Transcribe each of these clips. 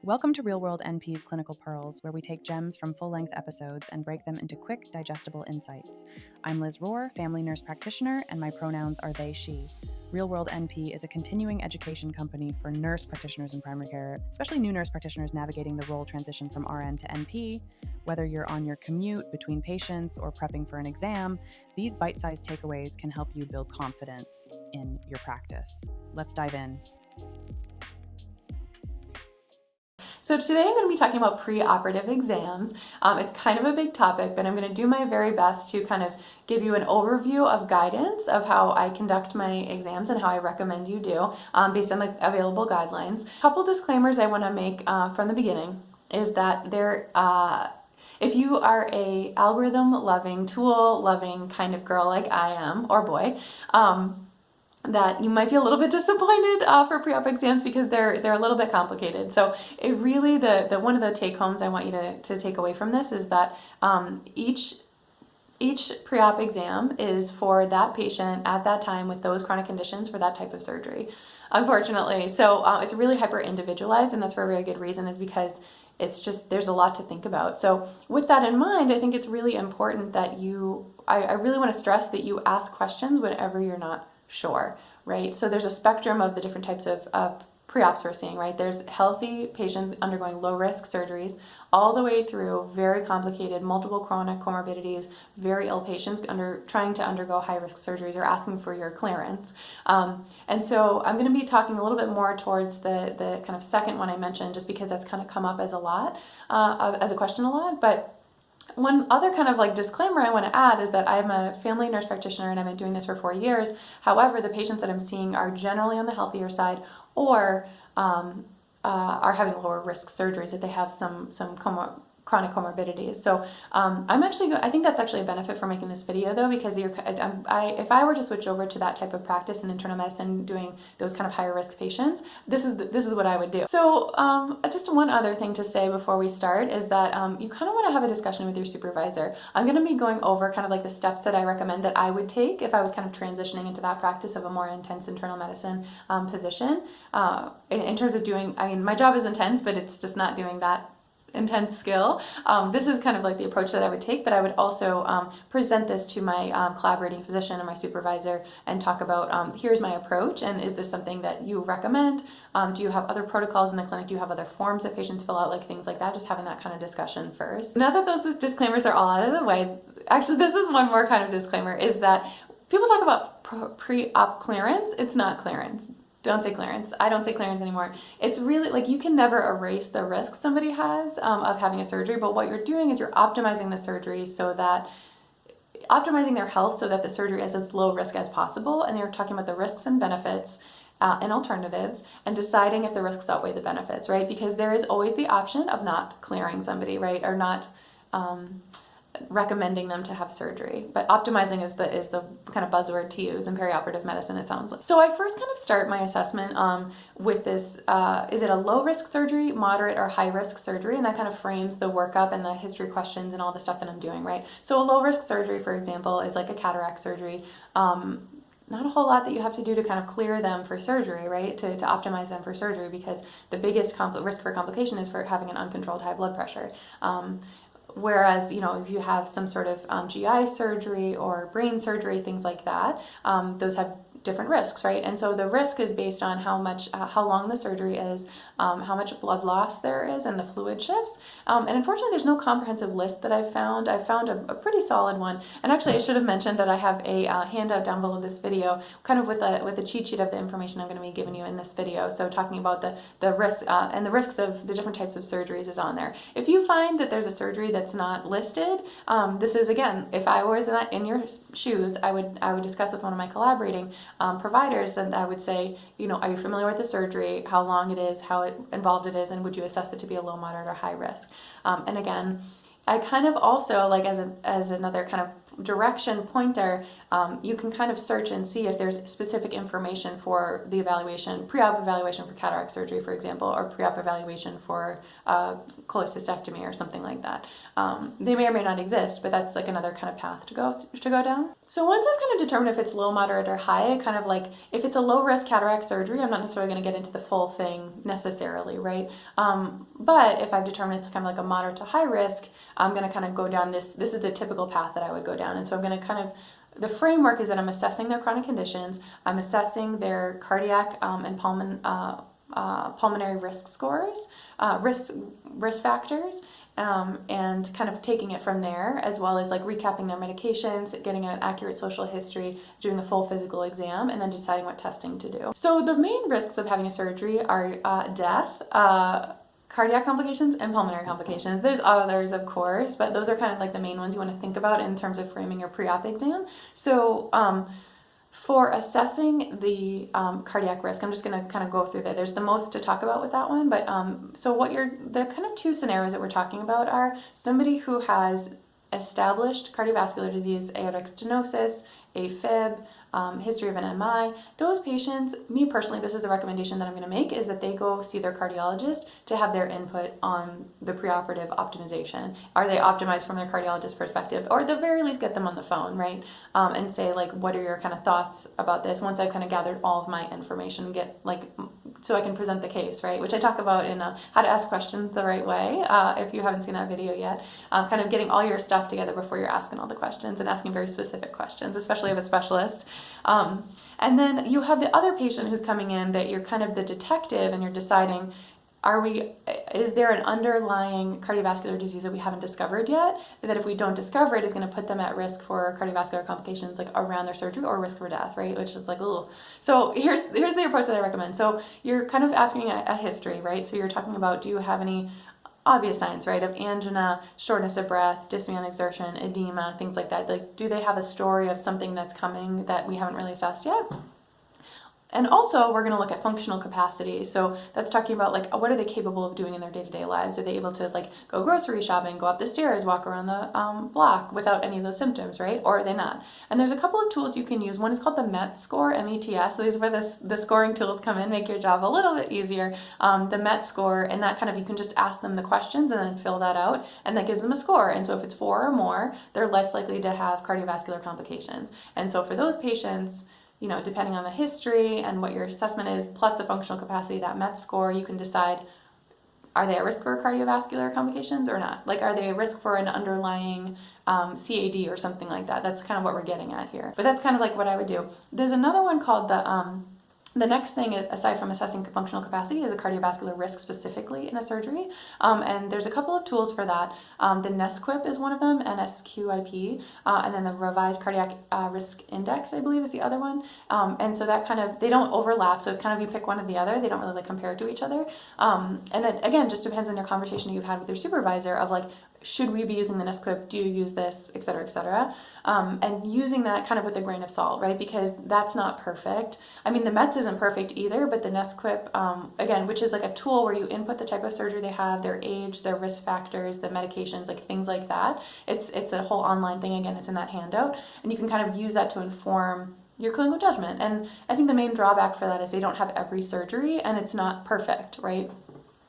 Welcome to Real World NP's Clinical Pearls, where we take gems from full-length episodes and break them into quick, digestible insights. I'm Liz Rohr, family nurse practitioner, and my pronouns are they, she. Real World NP is a continuing education company for nurse practitioners in primary care, especially new nurse practitioners navigating the role transition from RN to NP. Whether you're on your commute between patients or prepping for an exam, these bite-sized takeaways can help you build confidence in your practice. Let's dive in. So today I'm going to be talking about preoperative exams. It's kind of a big topic, but I'm going to do my very best to kind of give you an overview of guidance of how I conduct my exams and how I recommend you do based on the available guidelines. A couple disclaimers I want to make from the beginning is that if you are a algorithm loving, tool loving kind of girl like I am, or boy, that you might be a little bit disappointed for pre-op exams because they're a little bit complicated. So it really, the one of the take homes I want you to take away from this is that each pre-op exam is for that patient at that time with those chronic conditions for that type of surgery, unfortunately. So it's really hyper individualized, and that's for a very good reason, is because it's just, there's a lot to think about. So with that in mind, I think it's really important that I really want to stress that you ask questions whenever you're not sure, right? So there's a spectrum of the different types of pre-ops we're seeing, right? There's healthy patients undergoing low-risk surgeries all the way through very complicated, multiple chronic comorbidities, very ill patients trying to undergo high-risk surgeries or asking for your clearance. And so I'm going to be talking a little bit more towards the kind of second one I mentioned, just because that's kind of come up as a question a lot. But one other kind of like disclaimer I want to add is that I'm a family nurse practitioner and I've been doing this for 4 years. However, the patients that I'm seeing are generally on the healthier side, or are having lower risk surgeries if they have some chronic comorbidities. So I think that's actually a benefit for making this video, though, because if I were to switch over to that type of practice in internal medicine, doing those kind of higher risk patients, this is what I would do. So just one other thing to say before we start is that you kind of want to have a discussion with your supervisor. I'm going to be going over kind of like the steps that I recommend that I would take if I was kind of transitioning into that practice of a more intense internal medicine position. In terms of doing, I mean, my job is intense, but it's just not doing that intense skill. This is kind of like the approach that I would take, but I would also present this to my collaborating physician and my supervisor and talk about here's my approach, and is this something that you recommend? Do you have other protocols in the clinic? Do you have other forms that patients fill out, like things like that? Just having that kind of discussion first. Now that those disclaimers are all out of the way, actually this is one more kind of disclaimer, is that people talk about pre-op clearance. It's not clearance. Don't say clearance. I don't say clearance anymore. It's really like you can never erase the risk somebody has of having a surgery, but what you're doing is you're optimizing the surgery optimizing their health so that the surgery is as low risk as possible. And you're talking about the risks and benefits and alternatives, and deciding if the risks outweigh the benefits, right? Because there is always the option of not clearing somebody, right? Or not recommending them to have surgery, but optimizing is the kind of buzzword to use in perioperative medicine, it sounds like. So I first kind of start my assessment with this, is it a low risk surgery, moderate, or high risk surgery? And that kind of frames the workup and the history questions and all the stuff that I'm doing, right? So a low risk surgery, for example, is like a cataract surgery. Not a whole lot that you have to do to kind of clear them for surgery, right? To optimize them for surgery, because the biggest risk for complication is for having an uncontrolled high blood pressure. Whereas, if you have some sort of GI surgery or brain surgery, things like that, those have different risks, right? And so the risk is based on how long the surgery is, how much blood loss there is, and the fluid shifts. And unfortunately, there's no comprehensive list that I've found. I've found a pretty solid one. And actually, I should have mentioned that I have a handout down below this video, kind of with a cheat sheet of the information I'm going to be giving you in this video. So talking about the risk and the risks of the different types of surgeries is on there. If you find that there's a surgery that's not listed, this is, again, if I was in your shoes, I would discuss with one of my collaborating providers, and I would say, are you familiar with the surgery, how long it is, how involved it is, and would you assess it to be a low, moderate, or high risk? And again, I kind of also, like as another kind of direction pointer, you can kind of search and see if there's specific information for the evaluation, pre-op evaluation for cataract surgery, for example, or pre-op evaluation for cholecystectomy or something like that. They may or may not exist, but that's like another kind of path to go down. So once I've kind of determined if it's low, moderate, or high, I kind of like, if it's a low risk cataract surgery, I'm not necessarily going to get into the full thing necessarily, right? But if I've determined it's kind of like a moderate to high risk, I'm going to kind of go down this is the typical path that I would go down. And so I'm going to kind of, the framework is that I'm assessing their chronic conditions, I'm assessing their cardiac and pulmonary risk scores, risk factors, and kind of taking it from there, as well as like recapping their medications, getting an accurate social history, doing a full physical exam, and then deciding what testing to do. So the main risks of having a surgery are death, cardiac complications, and pulmonary complications. There's others, of course, but those are kind of like the main ones you want to think about in terms of framing your pre-op exam. So for assessing the cardiac risk, I'm just going to kind of go through that. There's the most to talk about with that one, but so the kind of two scenarios that we're talking about are somebody who has established cardiovascular disease, aortic stenosis, AFib, history of an MI. Those patients, me personally, this is the recommendation that I'm going to make, is that they go see their cardiologist to have their input on the preoperative optimization. Are they optimized from their cardiologist perspective? Or at the very least get them on the phone, right? And say like, what are your kind of thoughts about this? Once I've kind of gathered all of my information, so I can present the case, right? Which I talk about in how to ask questions the right way. If you haven't seen that video yet, kind of getting all your stuff together before you're asking all the questions and asking very specific questions, especially of a specialist. And then you have the other patient who's coming in that you're kind of the detective and you're deciding, is there an underlying cardiovascular disease that we haven't discovered yet, that if we don't discover it is going to put them at risk for cardiovascular complications like around their surgery or risk for death, right? Which is like, ooh. So here's the approach that I recommend. So you're kind of asking a history, right? So you're talking about, do you have any obvious signs, right, of angina, shortness of breath, dyspnea on exertion, edema, things like that. Like, do they have a story of something that's coming that we haven't really assessed yet? And also, we're going to look at functional capacity. So that's talking about like, what are they capable of doing in their day-to-day lives? Are they able to like go grocery shopping, go up the stairs, walk around the block without any of those symptoms, right? Or are they not? And there's a couple of tools you can use. One is called the MET score, METS. So these are where the scoring tools come in, make your job a little bit easier. The MET score, and that kind of, you can just ask them the questions and then fill that out, and that gives them a score. And so if it's 4 or more, they're less likely to have cardiovascular complications. And so for those patients, you know, depending on the history and what your assessment is, plus the functional capacity, that MET score, you can decide, are they at risk for cardiovascular complications or not? Like, are they at risk for an underlying CAD or something like that? That's kind of what we're getting at here. But that's kind of like what I would do. There's another one called the next thing is, aside from assessing functional capacity, is a cardiovascular risk specifically in a surgery. And there's a couple of tools for that. The NSQIP is one of them, NSQIP, and then the Revised Cardiac Risk Index, I believe, is the other one. And so that kind of, they don't overlap, so it's kind of you pick one or the other. They don't really like compare to each other. And it, again, just depends on your conversation you've had with your supervisor of like, should we be using the NSQIP? Do you use this, et cetera, et cetera? And using that kind of with a grain of salt, right? Because that's not perfect. I mean, the METS isn't perfect either, but the NSQIP, again, which is like a tool where you input the type of surgery they have, their age, their risk factors, the medications, like things like that. It's a whole online thing. Again, it's in that handout, and you can kind of use that to inform your clinical judgment. And I think the main drawback for that is they don't have every surgery, and it's not perfect, right?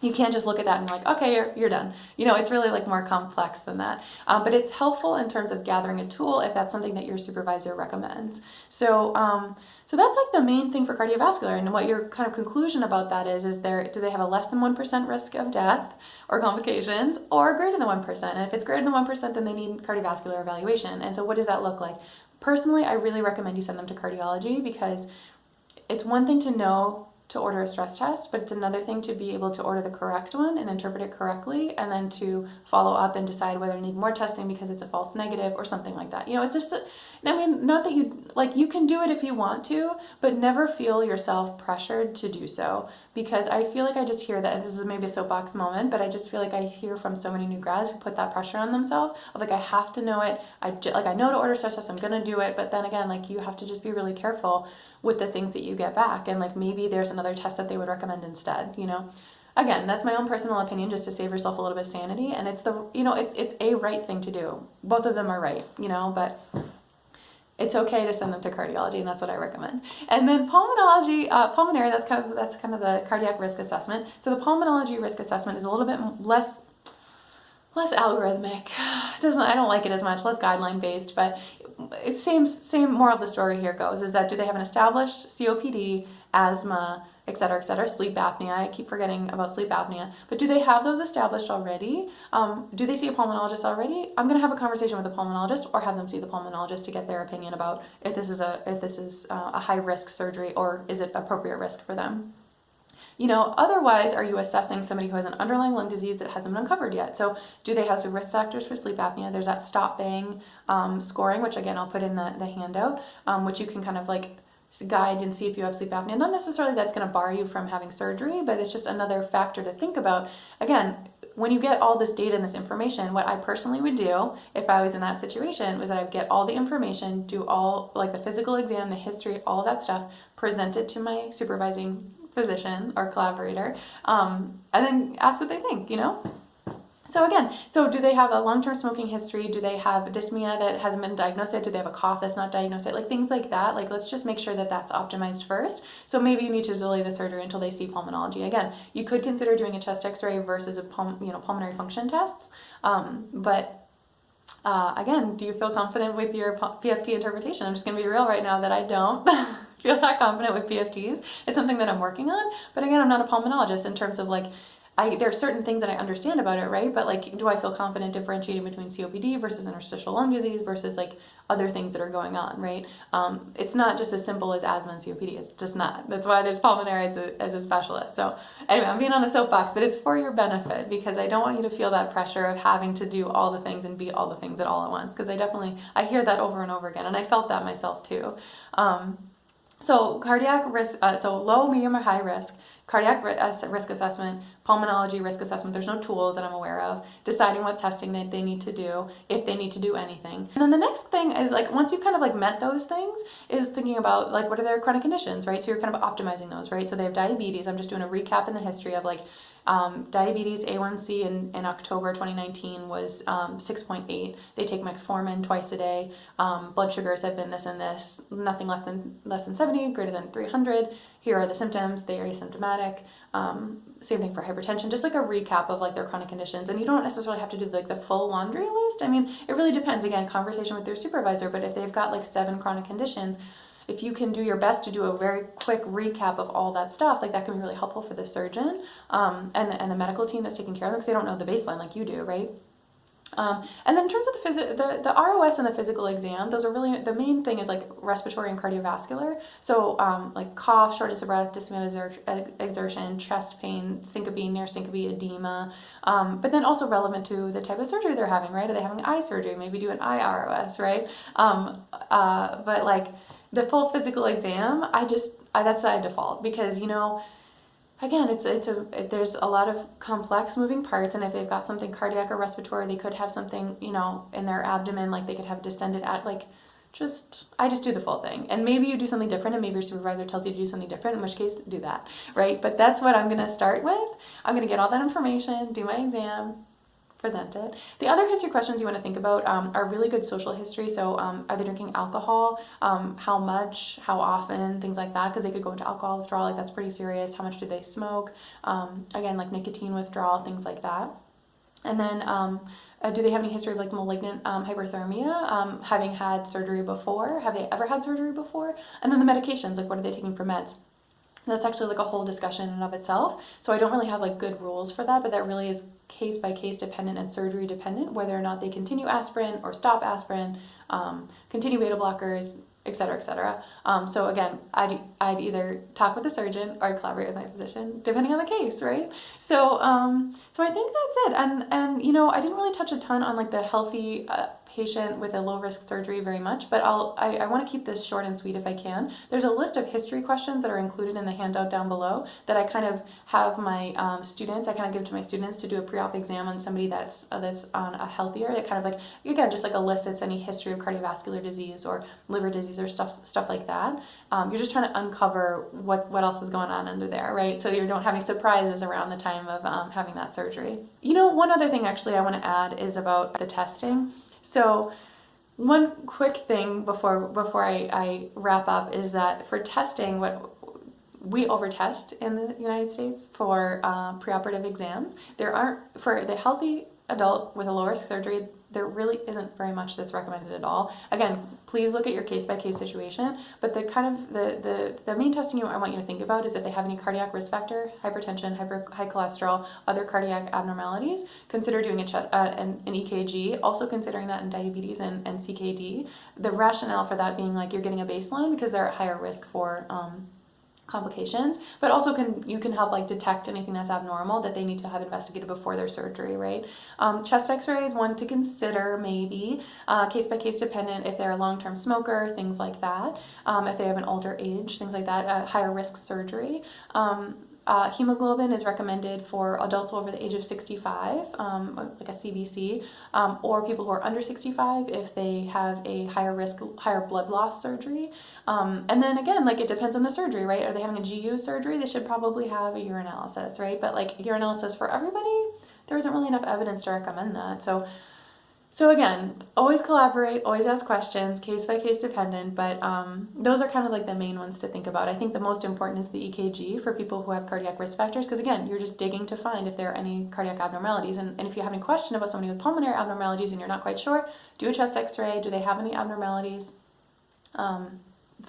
You can't just look at that and like, okay, you're done. You know, it's really like more complex than that. But it's helpful in terms of gathering a tool if that's something that your supervisor recommends. So that's like the main thing for cardiovascular. And what your kind of conclusion about that is do they have a less than 1% risk of death or complications, or greater than 1%? And if it's greater than 1%, then they need cardiovascular evaluation. And so what does that look like? Personally, I really recommend you send them to cardiology, because it's one thing to know to order a stress test, but it's another thing to be able to order the correct one and interpret it correctly, and then to follow up and decide whether you need more testing because it's a false negative or something like that. You know, it's just, I mean, not that you can do it if you want to, but never feel yourself pressured to do so, because I feel like I just hear that, and this is maybe a soapbox moment, but I just feel like I hear from so many new grads who put that pressure on themselves of like, I have to know it. I know to order stress tests, I'm going to do it. But then again, like, you have to just be really careful with the things that you get back, and like maybe there's another test that they would recommend instead, you know. again, that's my own personal opinion, just to save yourself a little bit of sanity. And it's it's a right thing to do. Both of them are right, but it's okay to send them to cardiology, and that's what I recommend. And then pulmonology, pulmonary, that's kind of the cardiac risk assessment. So the pulmonology risk assessment is a little bit less algorithmic. I don't like it as much, less guideline based, but it's same moral of the story here goes is that do they have an established COPD, asthma, et cetera, sleep apnea. I keep forgetting about sleep apnea, but do they have those established already? Do they see a pulmonologist already? I'm going to have a conversation with a pulmonologist or have them see the pulmonologist to get their opinion about if this is a high risk surgery or is it appropriate risk for them. Otherwise, are you assessing somebody who has an underlying lung disease that hasn't been uncovered yet? So do they have some risk factors for sleep apnea? There's that stop bang scoring, which again, I'll put in the handout, which you can kind of like guide and see if you have sleep apnea. Not necessarily that's going to bar you from having surgery, but it's just another factor to think about. Again, when you get all this data and this information, what I personally would do if I was in that situation was that I'd get all the information, do all like the physical exam, the history, all of that stuff, present it to my supervising physician or collaborator, and then ask what they think, So again, do they have a long-term smoking history? Do they have dyspnea that hasn't been diagnosed yet? Do they have a cough that's not diagnosed yet? Like things like that. Like let's just make sure that that's optimized first. So maybe you need to delay the surgery until they see pulmonology. Again, you could consider doing a chest X-ray versus a pulmonary function tests. But again, do you feel confident with your PFT interpretation? I'm just going to be real right now that I don't feel that confident with PFTs. It's something that I'm working on. But again, I'm not a pulmonologist in terms of like, there are certain things that I understand about it, right? But like, do I feel confident differentiating between COPD versus interstitial lung disease versus like other things that are going on, right? It's not just as simple as asthma and COPD. It's just not. That's why there's pulmonary as a specialist. So anyway, I'm being on a soapbox, but it's for your benefit because I don't want you to feel that pressure of having to do all the things and be all the things at all at once. Because I hear that over and over again, and I felt that myself too. So cardiac risk, so low, medium, or high risk, cardiac risk assessment, pulmonology risk assessment, there's no tools that I'm aware of, deciding what testing they need to do, if they need to do anything. And then the next thing is like, once you've kind of like met those things, is thinking about like, what are their chronic conditions, right? So you're kind of optimizing those, right? So they have diabetes. I'm just doing a recap in the history of like, diabetes A1C in October 2019 was 6.8. They take metformin twice a day. Blood sugars have been this and this, nothing less than 70, greater than 300. Here are the symptoms. They are asymptomatic. Same thing for hypertension. Just like a recap of like their chronic conditions, and you don't necessarily have to do like the full laundry list. I mean, it really depends. Again, conversation with their supervisor. But if they've got like 7 chronic conditions, if you can do your best to do a very quick recap of all that stuff, like that can be really helpful for the surgeon and the medical team that's taking care of them, because they don't know the baseline like you do, right? And then in terms of the ROS and the physical exam, those are really, the main thing is like respiratory and cardiovascular. So like cough, shortness of breath, dyspnea exertion, chest pain, syncope, near syncope, edema, but then also relevant to the type of surgery they're having, right? Are they having eye surgery? Maybe do an eye ROS, right? But like the full physical exam, that's by default, because again, there's a lot of complex moving parts, and if they've got something cardiac or respiratory, they could have something, in their abdomen, like they could have distended I just do the full thing. And maybe you do something different, and maybe your supervisor tells you to do something different, in which case do that, right? But that's what I'm going to start with. I'm going to get all that information, do my exam, present it. The other history questions you want to think about are really good social history. So are they drinking alcohol? How much? How often? Things like that, because they could go into alcohol withdrawal. Like that's pretty serious. How much do they smoke? Again, like nicotine withdrawal, things like that. And then do they have any history of like malignant hyperthermia? Having had surgery before? Have they ever had surgery before? And then the medications, like what are they taking for meds? That's actually like a whole discussion in and of itself. So I don't really have like good rules for that, but that really is case by case dependent and surgery dependent, whether or not they continue aspirin or stop aspirin, continue beta blockers, et cetera, et cetera. So again, I'd either talk with the surgeon or collaborate with my physician, depending on the case, right? So I think that's it. And I didn't really touch a ton on like the healthy patient with a low-risk surgery very much, but I want to keep this short and sweet if I can. There's a list of history questions that are included in the handout down below that I kind of have my students, I kind of give to my students to do a pre-op exam on somebody that's on a healthier, that kind of like, again, just like elicits any history of cardiovascular disease or liver disease or stuff like that. You're just trying to uncover what else is going on under there, right? So you don't have any surprises around the time of having that surgery. One other thing actually I want to add is about the testing. So one quick thing before I wrap up is that for testing, what we overtest in the United States for preoperative exams. There aren't, for the healthy adult with a low risk surgery, there really isn't very much that's recommended at all. Again, please look at your case-by-case situation, but the kind of the main testing I want you to think about is if they have any cardiac risk factor, hypertension, high cholesterol, other cardiac abnormalities. Consider doing an EKG, also considering that in diabetes and CKD. The rationale for that being like you're getting a baseline because they're at higher risk for complications, but also you can help like detect anything that's abnormal that they need to have investigated before their surgery, right? Chest x-ray is one to consider, maybe case by case dependent, if they're a long-term smoker, things like that, if they have an older age, things like that, higher risk surgery. Hemoglobin is recommended for adults over the age of 65, like a CBC, or people who are under 65 if they have a higher blood loss surgery. And then again, like it depends on the surgery, right? Are they having a GU surgery? They should probably have a urinalysis, right? But like urinalysis for everybody, there isn't really enough evidence to recommend that. So again, always collaborate, always ask questions, case by case dependent, but those are kind of like the main ones to think about. I think the most important is the EKG for people who have cardiac risk factors, because again, you're just digging to find if there are any cardiac abnormalities. And if you have any question about somebody with pulmonary abnormalities and you're not quite sure, do a chest x-ray. Do they have any abnormalities?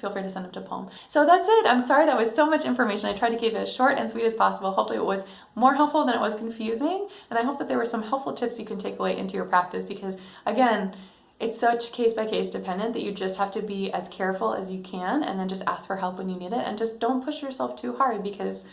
Feel free to send them to Palm. So that's it. I'm sorry that was so much information. I tried to keep it as short and sweet as possible. Hopefully it was more helpful than it was confusing. And I hope that there were some helpful tips you can take away into your practice, because again, it's such case by case dependent that you just have to be as careful as you can and then just ask for help when you need it. And just don't push yourself too hard, because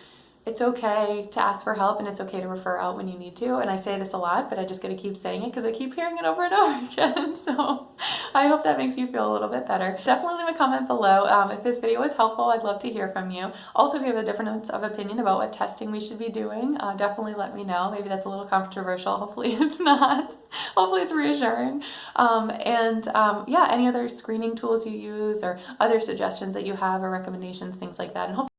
it's okay to ask for help and it's okay to refer out when you need to. And I say this a lot, but I just got to keep saying it because I keep hearing it over and over again. So I hope that makes you feel a little bit better. Definitely leave a comment below. If this video was helpful, I'd love to hear from you. Also, if you have a difference of opinion about what testing we should be doing, definitely let me know. Maybe that's a little controversial. Hopefully it's not. Hopefully it's reassuring. Yeah, any other screening tools you use or other suggestions that you have or recommendations, things like that. And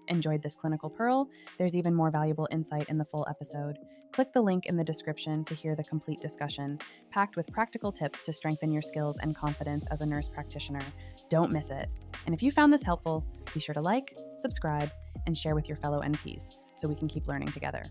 Enjoyed this clinical pearl? There's even more valuable insight in the full episode. Click the link in the description to hear the complete discussion, packed with practical tips to strengthen your skills and confidence as a nurse practitioner. Don't miss it. And if you found this helpful, be sure to like, subscribe, and share with your fellow NPs so we can keep learning together.